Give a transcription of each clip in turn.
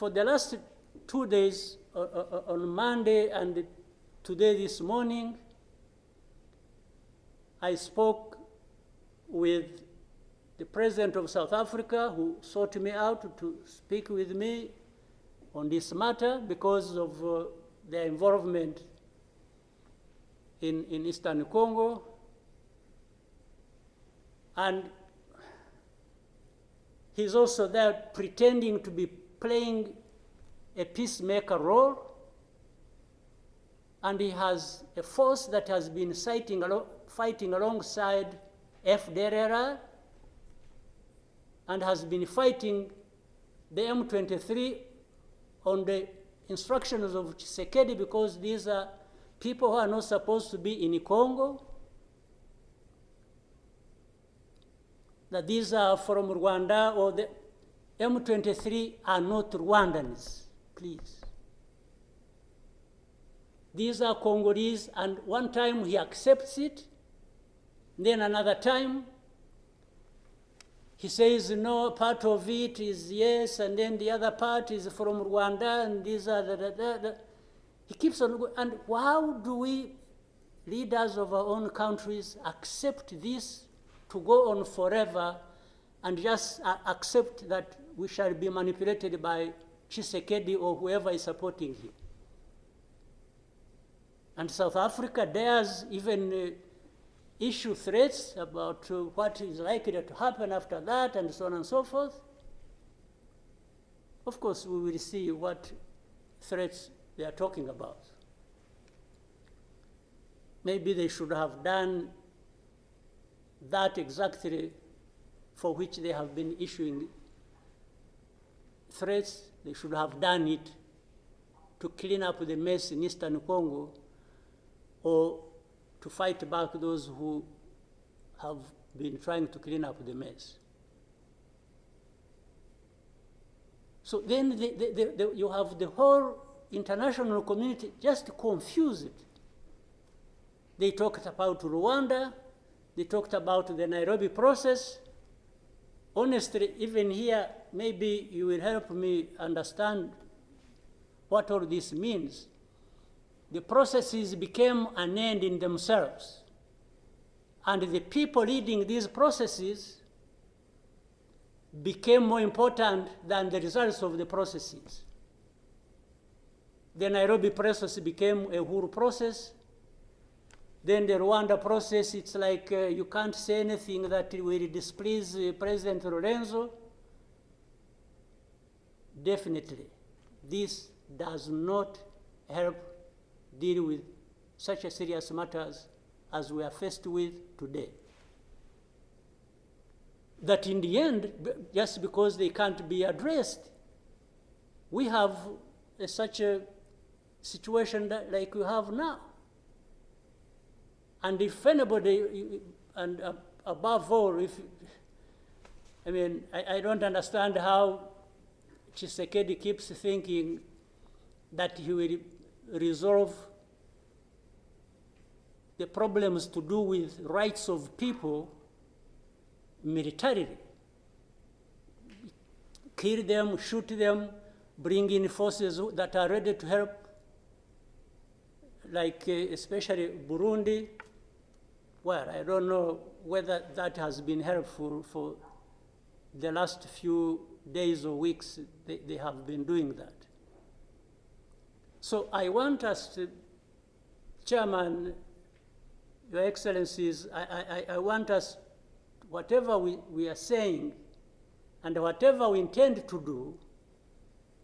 for the last 2 days, on Monday and today this morning, I spoke with the President of South Africa, who sought me out to speak with me on this matter because of their involvement in Eastern Congo. And he's also there pretending to be playing a peacemaker role. And he has a force that has been fighting alongside FDLR and has been fighting the M23 on the instructions of Tshisekedi, because these are people who are not supposed to be in Congo, that these are from Rwanda, or the M23 are not Rwandans, please. These are Congolese, and one time he accepts it, then another time he says no, part of it is yes, and then the other part is from Rwanda, and these are He keeps on going. And how do we, leaders of our own countries, accept this to go on forever and just accept that we shall be manipulated by Tshisekedi or whoever is supporting him? And South Africa dares even issue threats about what is likely to happen after that, and so on and so forth. Of course, we will see what threats they are talking about. Maybe they should have done that exactly for which they have been issuing threats. They should have done it to clean up the mess in Eastern Congo, or to fight back those who have been trying to clean up the mess. So then you have the whole international community just confused. They talked about Rwanda, they talked about the Nairobi process. Honestly, even here, maybe you will help me understand what all this means. The processes became an end in themselves. And the people leading these processes became more important than the results of the processes. The Nairobi process became a Uhuru process. Then the Rwanda process, it's like you can't say anything that will displease President Lorenzo. Definitely, this does not help deal with such a serious matters as we are faced with today. That in the end, just because they can't be addressed, we have such a situation like we have now. And if anybody, and above all, I don't understand how Tshisekedi keeps thinking that he will resolve the problems to do with rights of people militarily. Kill them, shoot them, bring in forces that are ready to help, like especially Burundi. Well, I don't know whether that has been helpful for the last few days or weeks. They have been doing that. So I want us to, Chairman, Your Excellencies, I want us, whatever we are saying and whatever we intend to do,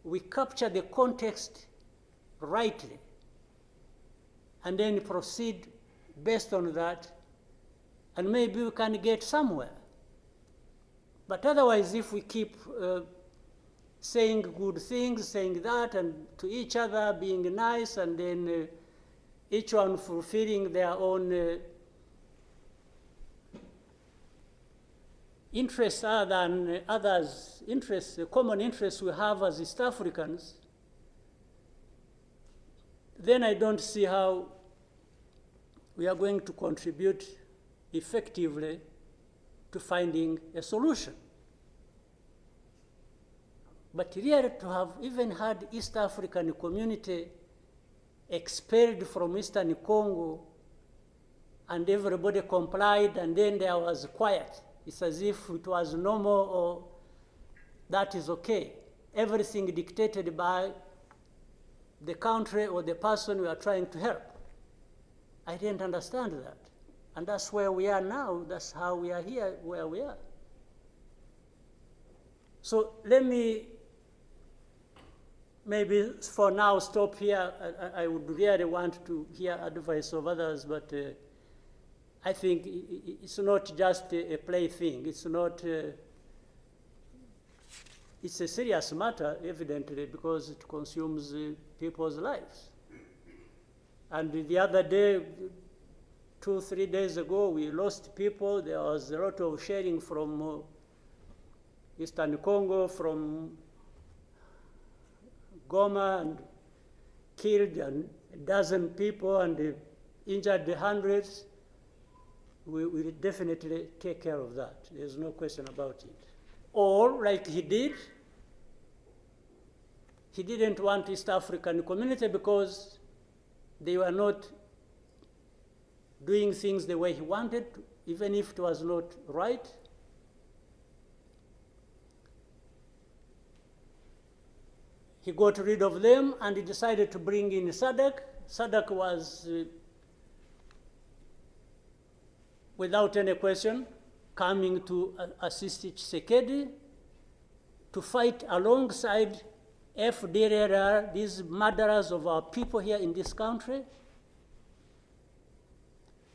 we capture the context rightly and then proceed based on that, and maybe we can get somewhere. But otherwise, if we keep saying good things, saying that, and to each other, being nice, and then each one fulfilling their own interests other than others' interests, the common interests we have as East Africans, then I don't see how we are going to contribute effectively to finding a solution. But really to have even had East African community expelled from Eastern Congo and everybody complied and then there was quiet. It's as if it was normal or that is okay. Everything dictated by the country or the person we are trying to help. I didn't understand that. And that's where we are now. That's how we are here, where we are. So let me maybe for now stop here. I would really want to hear advice of others, but I think it's not just a plaything. It's not, it's a serious matter, evidently, because it consumes people's lives. And the other day, 2-3 days ago, we lost people. There was a lot of sharing from Eastern Congo, from Goma, and killed a dozen people and injured hundreds. We will definitely take care of that. There's no question about it. Or, like he did, he didn't want East African community because they were not doing things the way he wanted, even if it was not right. He got rid of them and he decided to bring in SADC. SADC was, without any question, coming to assist Tshisekedi to fight alongside FDLR, these murderers of our people here in this country,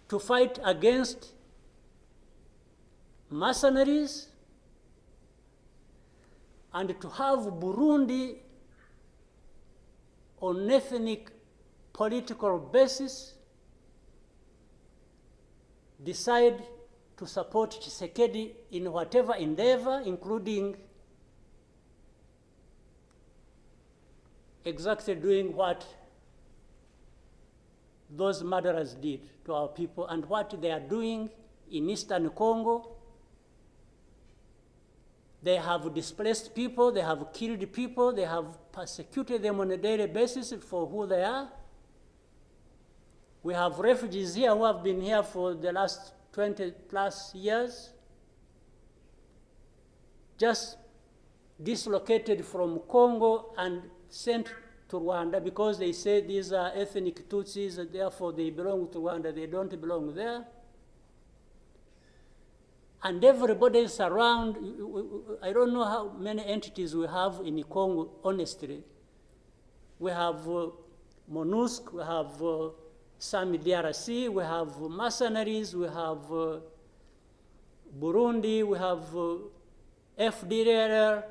to fight against mercenaries, and to have Burundi on ethnic political basis decide to support Tshisekedi in whatever endeavor, including exactly doing what those murderers did to our people and what they are doing in Eastern Congo. They have displaced people, they have killed people, they have persecuted them on a daily basis for who they are. We have refugees here who have been here for the last 20 plus years, just dislocated from Congo and sent to Rwanda because they say these are ethnic Tutsis, and therefore they belong to Rwanda, they don't belong there. And everybody is around. I don't know how many entities we have in Congo, honestly. We have MONUSC, we have SAMI DRC, we have mercenaries, we have Burundi, we have FDLR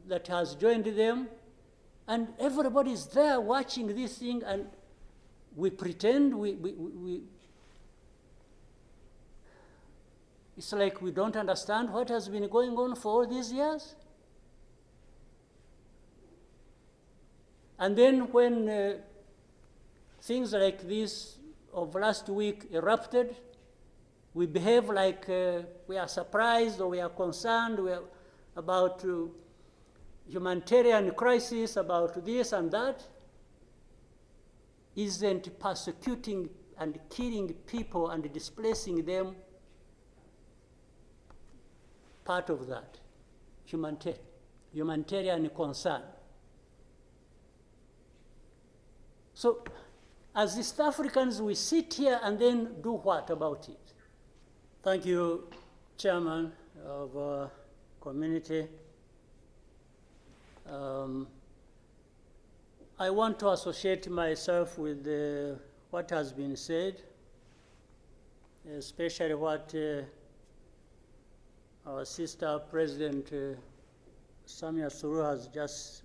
that has joined them. And everybody is there watching this thing, and we pretend it's like we don't understand what has been going on for all these years. And then when things like this of last week erupted, we behave like we are surprised or we are concerned about humanitarian crisis, about this and that. Isn't persecuting and killing people and displacing them part of that humanitarian concern? So as East Africans, we sit here and then do what about it? Thank you, Chairman of our community. I want to associate myself with what has been said, especially what our sister President Samia Suluhu has just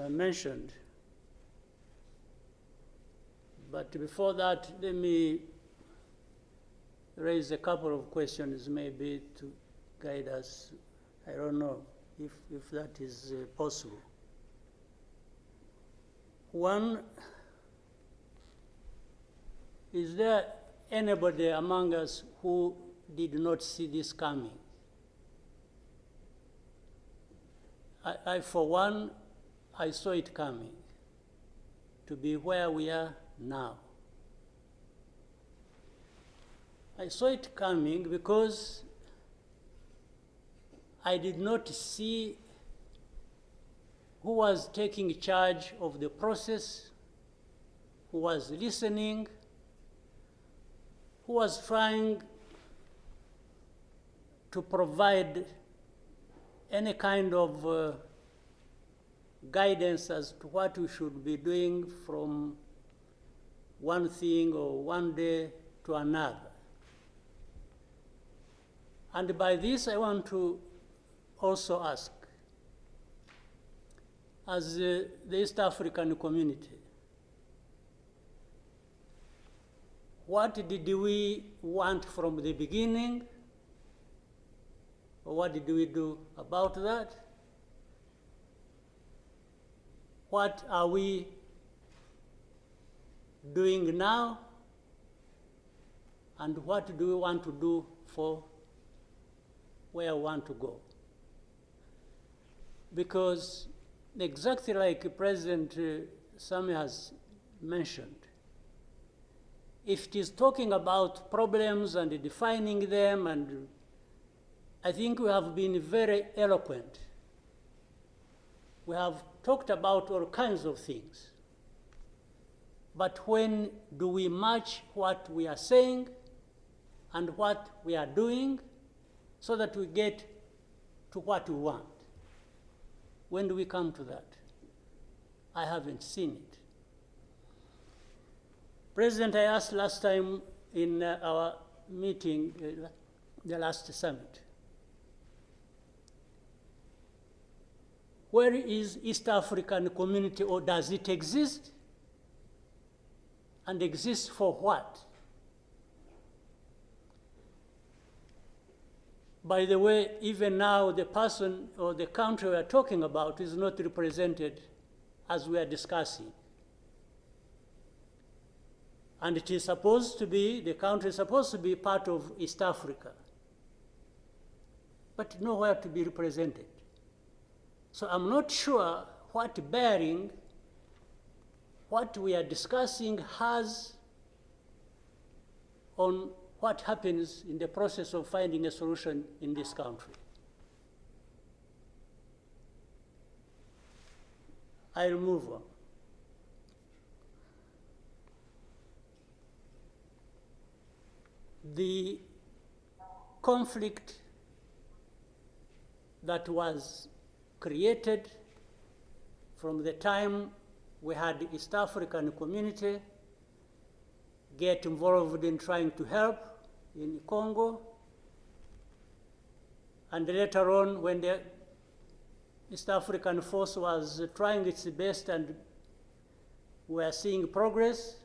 mentioned. But before that, let me raise a couple of questions maybe to guide us. I don't know if that is possible. One, is there anybody among us who did not see this coming? for one, I saw it coming to be where we are now. I saw it coming because I did not see who was taking charge of the process, who was listening, who was trying to provide any kind of guidance as to what we should be doing from one thing or one day to another. And by this, I want to also ask, as the East African community, what did we want from the beginning? Or what did we do about that? What are we doing now? And what do we want to do for where we want to go? Because exactly like President Sami has mentioned, if it is talking about problems and defining them, and I think we have been very eloquent. We have talked about all kinds of things. But when do we match what we are saying and what we are doing so that we get to what we want? When do we come to that? I haven't seen it. President, I asked last time in our meeting, the last summit, where is East African community, or does it exist? And exist for what? By the way, even now, the person or the country we are talking about is not represented as we are discussing. And it is supposed to be, the country is supposed to be part of East Africa, but nowhere to be represented. So I'm not sure what bearing what we are discussing has on what happens in the process of finding a solution in this country. I'll move on. The conflict that was created from the time we had the East African community get involved in trying to help in Congo, and later on when the East African force was trying its best and we are seeing progress,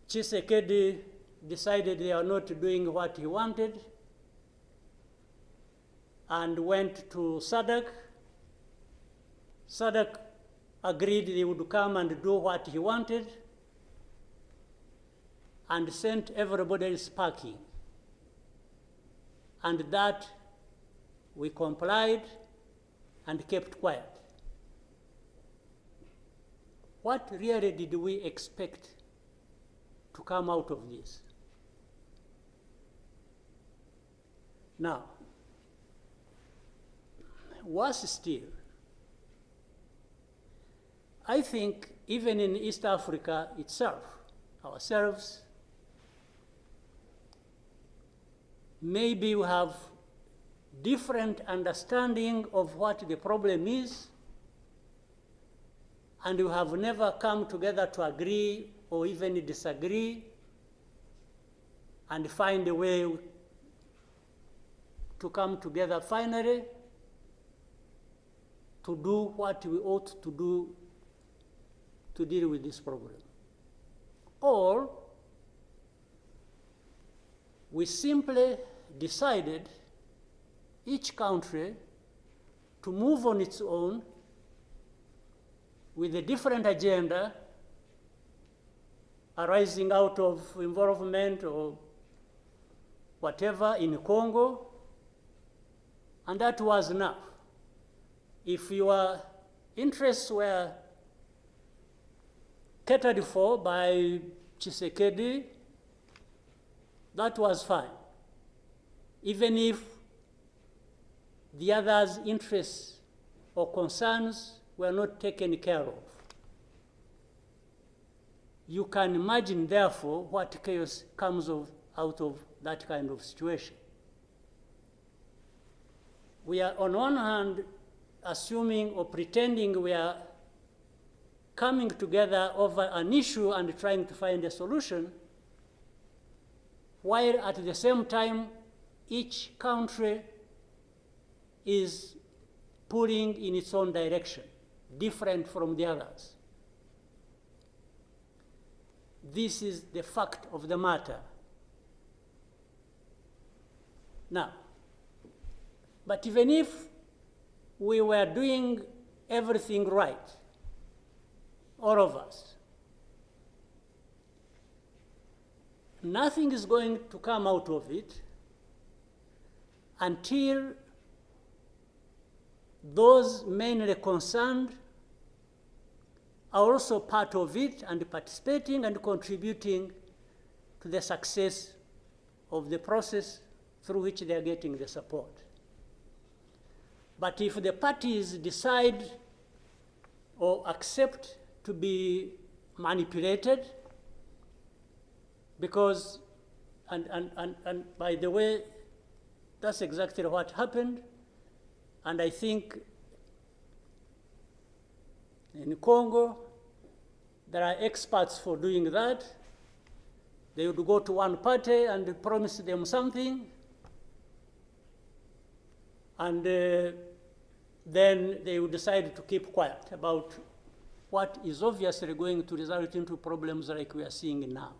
Tshisekedi decided they are not doing what he wanted and went to SADC. SADC agreed they would come and do what he wanted and sent everybody packing. And that we complied and kept quiet. What really did we expect to come out of this? Now, worse still, I think even in East Africa itself, ourselves, maybe we have different understanding of what the problem is, and we have never come together to agree or even disagree and find a way to come together finally to do what we ought to do to deal with this problem. Or we simply decided, each country, to move on its own with a different agenda arising out of involvement or whatever in Congo, and that was enough. If your interests were catered for by Tshisekedi, that was fine. Even if the others' interests or concerns were not taken care of. You can imagine, therefore, what chaos comes out of that kind of situation. We are, on one hand, assuming or pretending we are coming together over an issue and trying to find a solution, while at the same time, each country is pulling in its own direction, different from the others. This is the fact of the matter. Now, but even if we were doing everything right, all of us, nothing is going to come out of it until those mainly concerned are also part of it and participating and contributing to the success of the process through which they are getting the support. But if the parties decide or accept to be manipulated, because, and by the way, that's exactly what happened, and I think in Congo, there are experts for doing that. They would go to one party and promise them something, and then they would decide to keep quiet about what is obviously going to result into problems like we are seeing now.